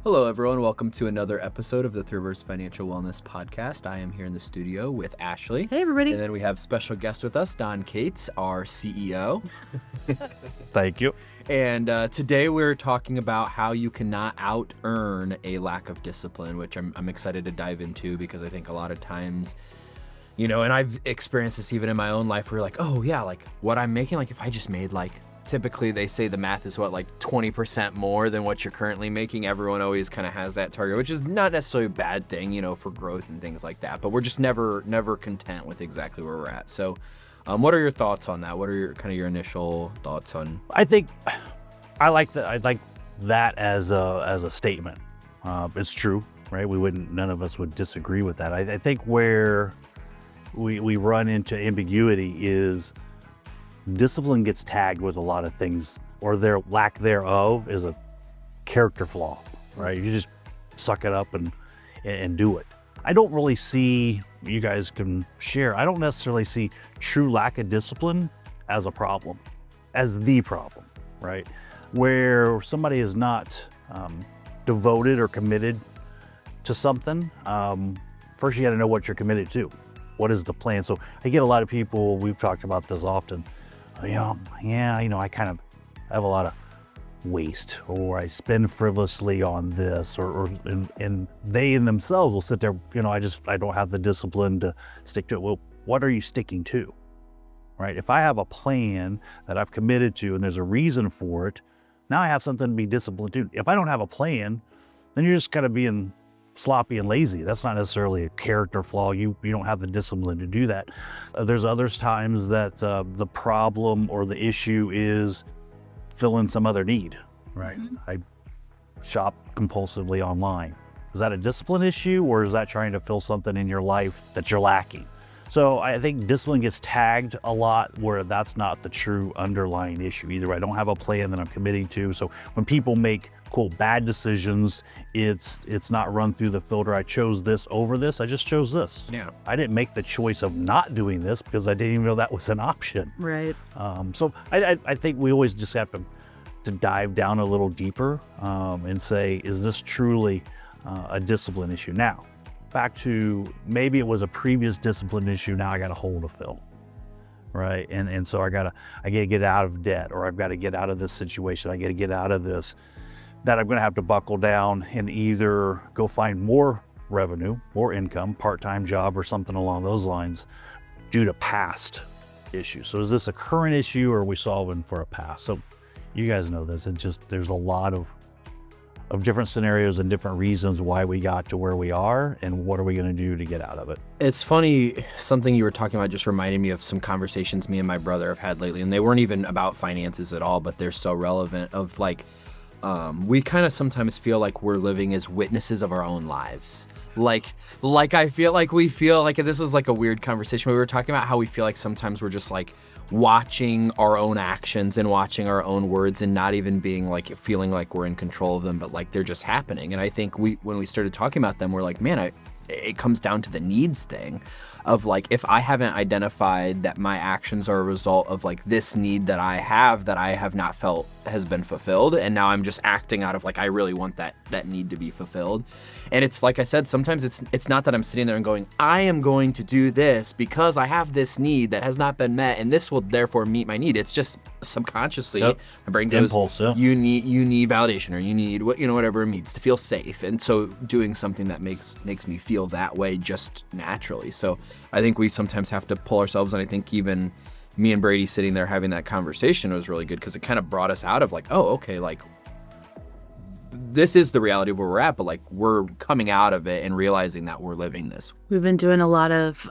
Hello, everyone. Welcome to another episode of the Thrivers Financial Wellness Podcast. I am here in the studio with Ashley. Hey, everybody. And then we have special guest with us, Don Cates, our CEO. Thank you. And today we're talking about how you cannot out-earn a lack of discipline, which I'm excited to dive into because I think a lot of times, you know, and I've experienced this even in my own life where you're like, oh, yeah, like what I'm making, like if I just made typically they say the math is 20% more than what you're currently making. Everyone always kind of has that target, which is not necessarily a bad thing, you know, for growth and things like that. But we're just never content with exactly where we're at. So what are your thoughts on that? What are your initial thoughts on? I think I like that as a statement. It's true, right? None of us would disagree with that. I think where we run into ambiguity is discipline gets tagged with a lot of things, or their lack thereof is a character flaw, right? You just suck it up and do it. I don't really see, you guys can share, I don't necessarily see true lack of discipline as a problem, as the problem, right? Where somebody is not devoted or committed to something, first you got to know what you're committed to. What is the plan? So I get a lot of people, we've talked about this often, I have a lot of waste, or I spend frivolously on this, and they in themselves will sit there, I don't have the discipline to stick to it. Well, what are you sticking to, right? If I have a plan that I've committed to and there's a reason for it, now I have something to be disciplined to. If I don't have a plan, then you're just kind of being sloppy and lazy. That's not necessarily a character flaw. You don't have the discipline to do that. There's other times that the problem or the issue is filling some other need, right? Mm-hmm. I shop compulsively online. Is that a discipline issue, or is that trying to fill something in your life that you're lacking? So I think discipline gets tagged a lot where that's not the true underlying issue. Either I don't have a plan that I'm committing to. So when people make quote bad decisions, it's not run through the filter. I chose this over this. I just chose this. Yeah. I didn't make the choice of not doing this because I didn't even know that was an option. Right. So I think we always just have to dive down a little deeper and say, is this truly a discipline issue? Now, back to maybe it was a previous discipline issue. Now I got a hole to fill, right? And so I gotta get out of debt, or I've got to get out of this situation. I got to get out of this. That I'm going to have to buckle down and either go find more revenue, more income, part-time job, or something along those lines due to past issues. So is this a current issue, or are we solving for a past? So you guys know this. There's a lot of different scenarios and different reasons why we got to where we are, and what are we going to do to get out of it. It's funny, something you were talking about just reminded me of some conversations me and my brother have had lately, and they weren't even about finances at all, but they're so relevant of we kind of sometimes feel like we're living as witnesses of our own lives. Like I feel like we feel like, this is like a weird conversation. We were talking about how we feel like sometimes we're just like watching our own actions and watching our own words and not even being feeling like we're in control of them, but like they're just happening. And I think when we started talking about them, we're like, man, it comes down to the needs thing of if I haven't identified that my actions are a result of this need that I have not felt has been fulfilled, and now I'm just acting out of I really want that need to be fulfilled. And it's like I said, sometimes it's not that I'm sitting there and going, I am going to do this because I have this need that has not been met, and this will therefore meet my need. It's just subconsciously, my brain goes, impulse, yeah. you need validation, or you need whatever it needs to feel safe, and so doing something that makes me feel that way just naturally. So I think we sometimes have to pull ourselves, and I think even me and Brady sitting there having that conversation was really good because it kind of brought us out of this is the reality of where we're at, but we're coming out of it and realizing that we're living this. We've been doing a lot of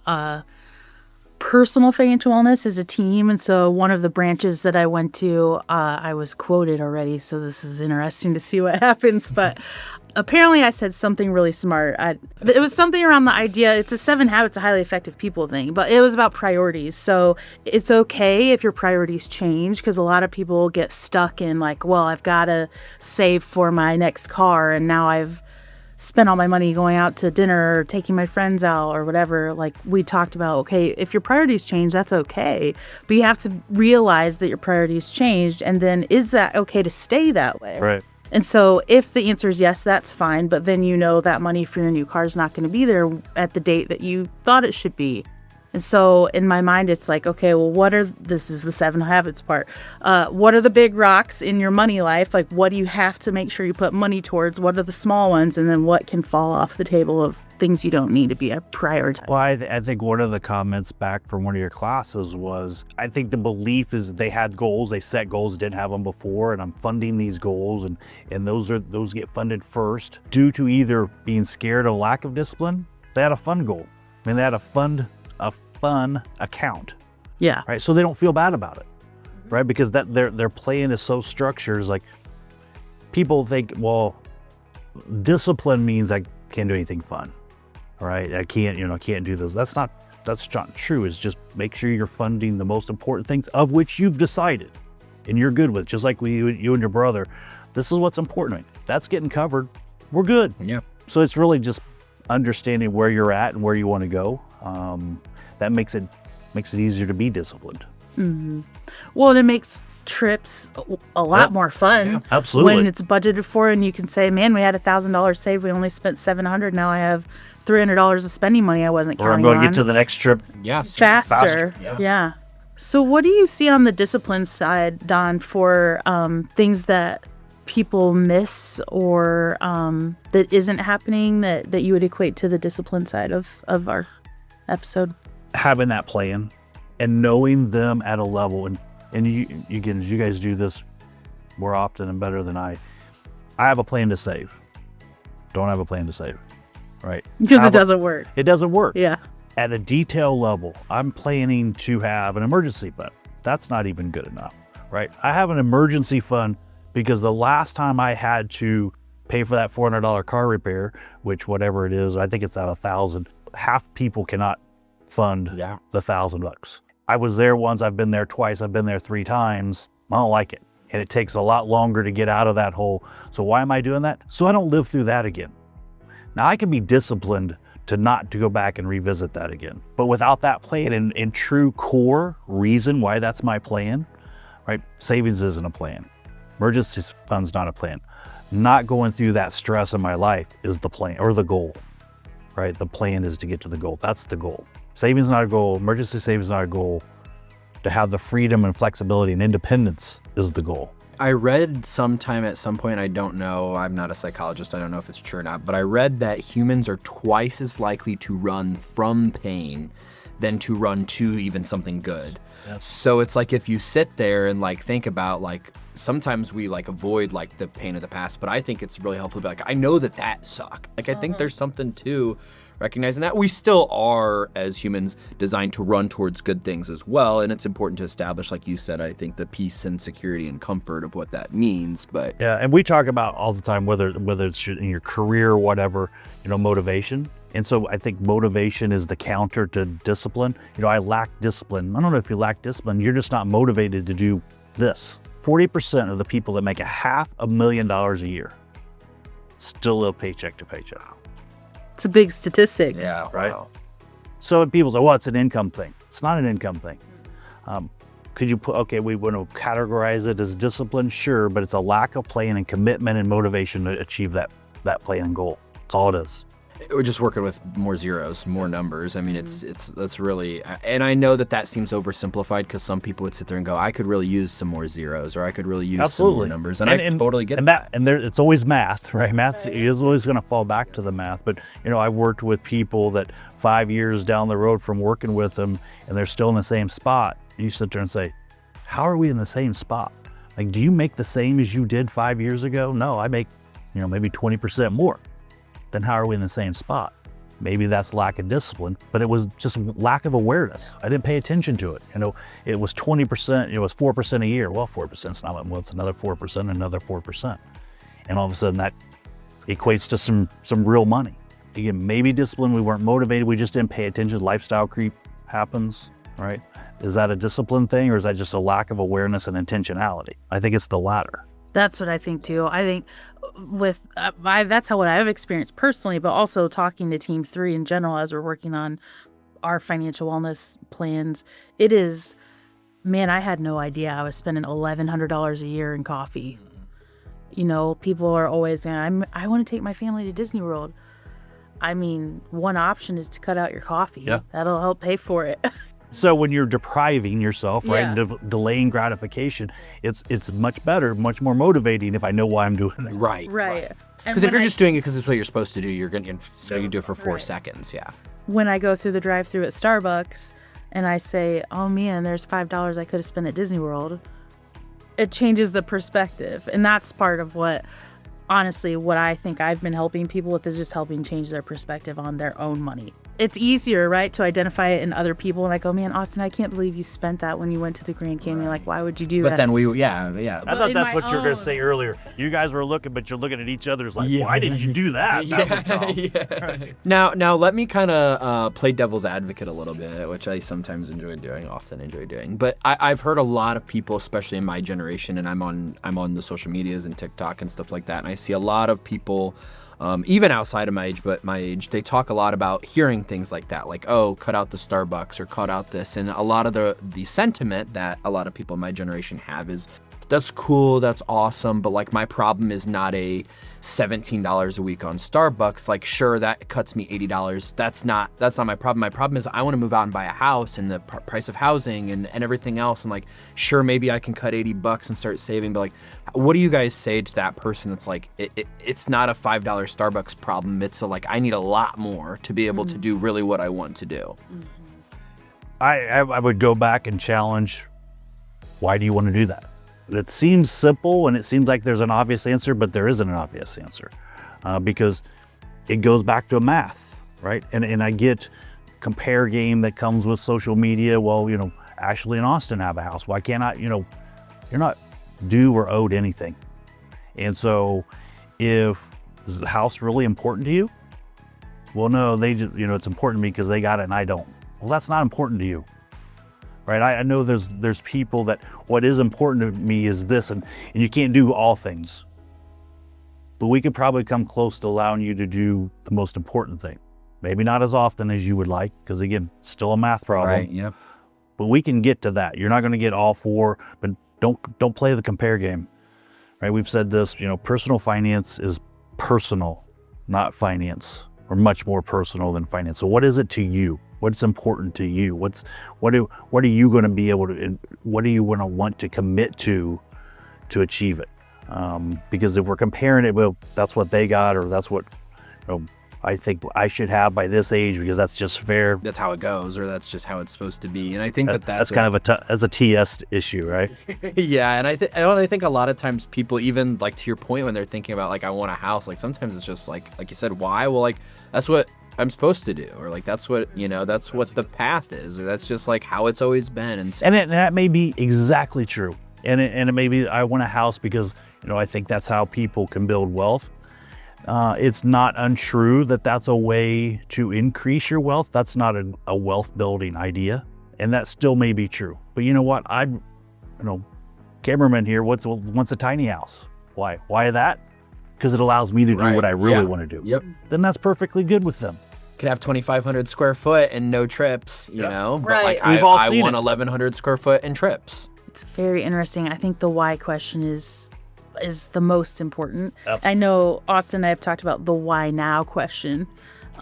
personal financial wellness as a team. And so one of the branches that I went to, I was quoted already. So this is interesting to see what happens. But apparently I said something really smart. It was something around the idea, it's a 7 Habits of Highly Effective People thing, but it was about priorities. So it's okay if your priorities change, because a lot of people get stuck in I've got to save for my next car, and now I've spent all my money going out to dinner or taking my friends out or whatever. We talked about, okay, if your priorities change, that's okay. But you have to realize that your priorities changed, and then is that okay to stay that way? Right. And so if the answer is yes, that's fine. But then you know that money for your new car is not going to be there at the date that you thought it should be. And so in my mind, it's like, okay, well, this is the 7 habits part. What are the big rocks in your money life? Like, what do you have to make sure you put money towards? What are the small ones? And then what can fall off the table of things you don't need to be a prioritize? Well, I think one of the comments back from one of your classes was, I think the belief is they had goals, they set goals, didn't have them before, and I'm funding these goals, and those get funded first due to either being scared or lack of discipline. They had a fun goal. I mean, they had a fun account, Yeah. right? So they don't feel bad about it, right? Because that their plan is so structured. It's like people think, well, discipline means I can't do anything fun, right? I can't do this. That's not true. It's just make sure you're funding the most important things of which you've decided and you're good with. Just like you and your brother, this is what's important. That's getting covered. We're good. Yeah. So it's really just understanding where you're at and where you want to go. That makes it easier to be disciplined. Mm-hmm. Well, and it makes trips a lot more fun. Yeah, absolutely. When it's budgeted for, and you can say, "Man, we had $1,000 saved. We only spent $700. Now I have $300 of spending money I wasn't Or I'm counting going to on." get to the next trip. Yeah. faster. Yeah. Yeah. So, what do you see on the discipline side, Don, for things that people miss or that isn't happening that you would equate to the discipline side of our episode? Having that plan and knowing them at a level, and you guys do this more often and better than I have a plan to save. Don't have a plan to save, right? Because it doesn't work. It doesn't work. Yeah. At a detail level, I'm planning to have an emergency fund. That's not even good enough, right? I have an emergency fund because the last time I had to pay for that $400 car repair, which whatever it is, I think it's at $1,000. Half people cannot fund the $1,000. I was there once, I've been there twice, I've been there 3 times. I don't like it. And it takes a lot longer to get out of that hole. So why am I doing that? So I don't live through that again. Now I can be disciplined to not to go back and revisit that again. But without that plan and true core reason why that's my plan, right? Savings isn't a plan. Emergency fund's not a plan. Not going through that stress in my life is the plan or the goal, right? The plan is to get to the goal. That's the goal. Savings is not a goal. Emergency savings is not a goal. To have the freedom and flexibility and independence is the goal. I read sometime at some point, I don't know, I'm not a psychologist, I don't know if it's true or not, but I read that humans are twice as likely to run from pain than to run to even something good. Yep. So it's like if you sit there and like think about like, sometimes we like avoid like the pain of the past, but I think it's really helpful to be like, I know that sucked. Like I think there's something to recognizing that. We still are, as humans, designed to run towards good things as well, and it's important to establish, like you said, I think the peace and security and comfort of what that means. But yeah, and we talk about all the time whether it's in your career or whatever, motivation. And so I think motivation is the counter to discipline. I lack discipline. I don't know if you lack discipline, you're just not motivated to do this. 40% of the people that make $500,000 a year still live paycheck to paycheck. It's a big statistic. yeah, Right. wow. So people say, well, it's an income thing. It's not an income thing. Could you put, okay, we want to categorize it as discipline? Sure, but it's a lack of plan and commitment and motivation to achieve that plan and goal. That's all it is. We're just working with more zeros, more numbers. I mean, that's really, and I know that seems oversimplified because some people would sit there and go, I could really use some more zeros, or I could really use some more numbers, and I totally get that. And it's always math, right? Math is always going to fall back to the math. But I've worked with people that 5 years down the road from working with them, and they're still in the same spot. You sit there and say, how are we in the same spot? Like, do you make the same as you did 5 years ago? No, I make, maybe 20% more. Then how are we in the same spot? Maybe that's lack of discipline, but it was just lack of awareness. I didn't pay attention to it. It was 20%, it was 4% a year. Well, 4% is not much, it's another 4%, another 4%. And all of a sudden that equates to some real money. Again, maybe discipline, we weren't motivated, we just didn't pay attention. Lifestyle creep happens, right? Is that a discipline thing, or is that just a lack of awareness and intentionality? I think it's the latter. That's what I think too. I think that's what I've experienced personally, but also talking to Team 3 in general as we're working on our financial wellness plans. It is, man, I had no idea I was spending $1,100 a year in coffee. You know, people are always saying, I want to take my family to Disney World. I mean, one option is to cut out your coffee. Yeah. That'll help pay for it. So when you're depriving yourself, right, Yeah. and delaying gratification, it's much better, much more motivating if I know why I'm doing it. Right. Right. Because if you're just doing it because it's what you're supposed to do, you're gonna you do it for 4 seconds. Yeah. When I go through the drive-through at Starbucks and I say, oh man, there's $5 I could have spent at Disney World, it changes the perspective. And that's part of what, honestly, what I think I've been helping people with is just helping change their perspective on their own money. It's easier, right, to identify it in other people. And I go, man, Austin, I can't believe you spent that when you went to the Grand Canyon. Like, why would you do that? But then I But thought in that's my what you were going own- to say earlier. You guys were looking, but you're looking at each other's like, Yeah. why did you do that? That was dumb. Now let me kind of play devil's advocate a little bit, which I sometimes enjoy doing, often enjoy doing. But I've heard a lot of people, especially in my generation, and I'm on the social medias and TikTok and stuff like that, and I see a lot of people, even outside of my age, they talk a lot about hearing things like that, like, oh, cut out the Starbucks or cut out this, and a lot of the sentiment that a lot of people in my generation have is, that's cool, that's awesome, but like my problem is not a $17 a week on Starbucks. Like, sure, that cuts me $80. That's not my problem. My problem is I want to move out and buy a house, and the price of housing and everything else. And like, sure, maybe I can cut $80 and start saving, but like, what do you guys say to that person that's like, it's not a $5 Starbucks problem. It's a, like, I need a lot more to be able to do really what I want to do. I would go back and challenge, why do you want to do that? It seems simple and it seems like there's an obvious answer, but there isn't an obvious answer because it goes back to math, right? And I get compare game that comes with social media. Well, you know, Ashley and Austin have a house. Why can't I, you know, you're not due or owed anything. And so is the house really important to you? Well, no, they just, you know, it's important to me because they got it and I don't. Well, that's not important to you. Right, I know there's people that what is important to me is this, and you can't do all things. But we could probably come close to allowing you to do the most important thing. Maybe not as often as you would like, because again, it's still a math problem. Right. Yep. But we can get to that. You're not going to get all four, but don't play the compare game. Right? We've said this, you know, personal finance is personal, not finance, or much more personal than finance. So what is it to you? What's important to you? What are you going to be able to? What are you going to want to commit to achieve it? Because if we're comparing it, well, that's what they got, or that's what, you know, I think I should have by this age because that's just fair. That's how it goes, or that's just how it's supposed to be. And I think that's kind of a TS issue, right? Yeah, and I think a lot of times people, even like to your point, when they're thinking about like, I want a house, like sometimes it's just like you said, why? Well, like that's what I'm supposed to do, or like that's what, you know, that's what the path is, or that's just like how it's always been. And that may be exactly true. And it may be I want a house because, you know, I think that's how people can build wealth. It's not untrue that that's a way to increase your wealth. That's not a wealth building idea, and that still may be true. But you know what? Cameraman here wants a tiny house. Why? Why that? Because it allows me to do what I really want to do. Yep. Then that's perfectly good with them. Could have 2,500 square foot and no trips, you know. But Right. like We've all I seen want it. 1,100 square foot and trips. It's very interesting. I think the why question is the most important. Yep. I know Austin and I have talked about the why now question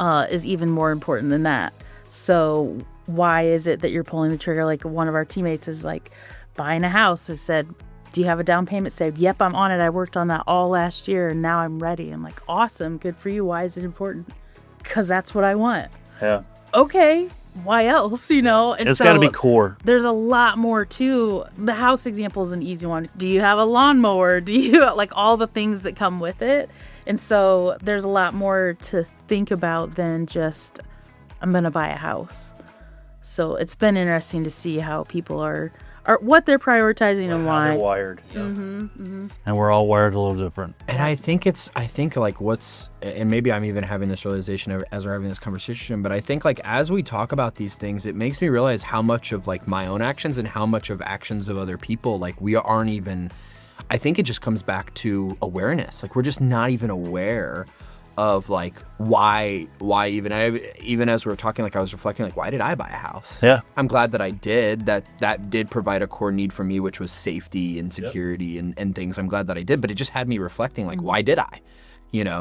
is even more important than that. So why is it that you're pulling the trigger? Like one of our teammates is like buying a house, has said, do you have a down payment saved? Yep, I'm on it. I worked on that all last year and now I'm ready. I'm like, awesome, good for you. Why is it important? Because that's what I want. Yeah. Okay, why else, you know? And It's so got to be core. there's a lot more too. The house example is an easy one. Do you have a lawnmower? Do you like all the things that come with it? And so there's a lot more to think about than just, I'm going to buy a house. So it's been interesting to see how people are what they're prioritizing and How why. they're wired. And we're all wired a little different. And I think like what's, and maybe I'm even having this realization as we're having this conversation, but I think like as we talk about these things, it makes me realize how much of like my own actions and how much of actions of other people, like we aren't even, I think it just comes back to awareness. Like we're just not even aware of like why even as we were talking, like I was reflecting, like why did I buy a house? Yeah. I'm glad that I did. That did provide a core need for me, which was safety and security and things. I'm glad that I did, but it just had me reflecting, like why did I?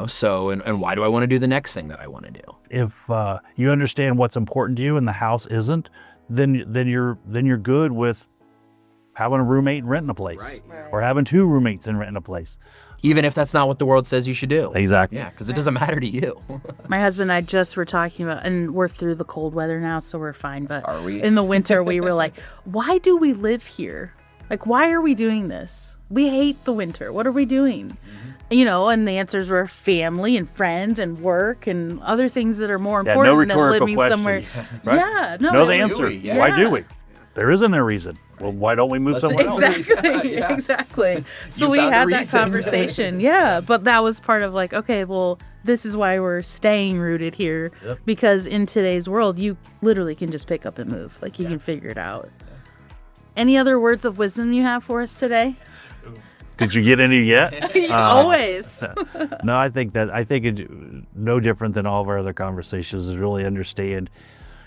So and why do I want to do the next thing that I want to do? If you understand what's important to you and the house isn't, then you're good with having a roommate and renting a place, or having 2 roommates and renting a place. Even if that's not what the world says you should do. Exactly. Yeah, because it doesn't matter to you. My husband and I just were talking about, and we're through the cold weather now, so we're fine. But Are we? in the winter, we were like, why do we live here? Like, why are we doing this? We hate the winter. What are we doing? And the answers were family and friends and work and other things that are more important than rhetorical living questions, somewhere. right? Yeah, no. Know the it was- answer. Yeah. Why do we? There isn't a reason. Well, why don't we move somewhere else? Exactly, Yeah. exactly. So You we found the had that reason. conversation. Yeah, but that was part of like, okay, well, this is why we're staying rooted here, because in today's world, you literally can just pick up and move. Like you can figure it out. Any other words of wisdom you have for us today? Did you get any yet? Always. No, I think it no different than all of our other conversations is really understand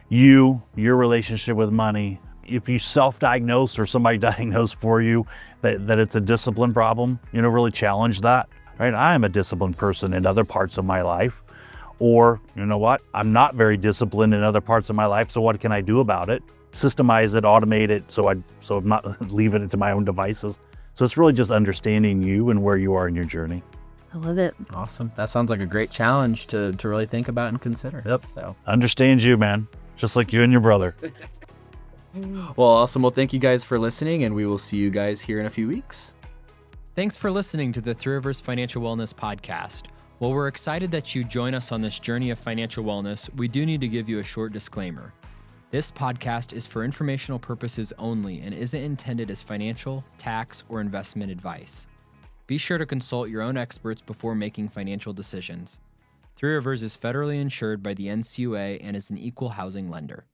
your relationship with money. If you self-diagnose or somebody diagnose for you that it's a discipline problem, really challenge that, right? I am a disciplined person in other parts of my life, or you know what? I'm not very disciplined in other parts of my life, so what can I do about it? Systemize it, automate it, so I'm not leaving it to my own devices. So it's really just understanding you and where you are in your journey. I love it. Awesome. That sounds like a great challenge to really think about and consider. Yep. So. Understand you, man. Just like you and your brother. Well, awesome. Well, thank you guys for listening, and we will see you guys here in a few weeks. Thanks for listening to the Three Rivers Financial Wellness Podcast. While we're excited that you join us on this journey of financial wellness, we do need to give you a short disclaimer. This podcast is for informational purposes only and isn't intended as financial, tax, or investment advice. Be sure to consult your own experts before making financial decisions. Three Rivers is federally insured by the NCUA and is an equal housing lender.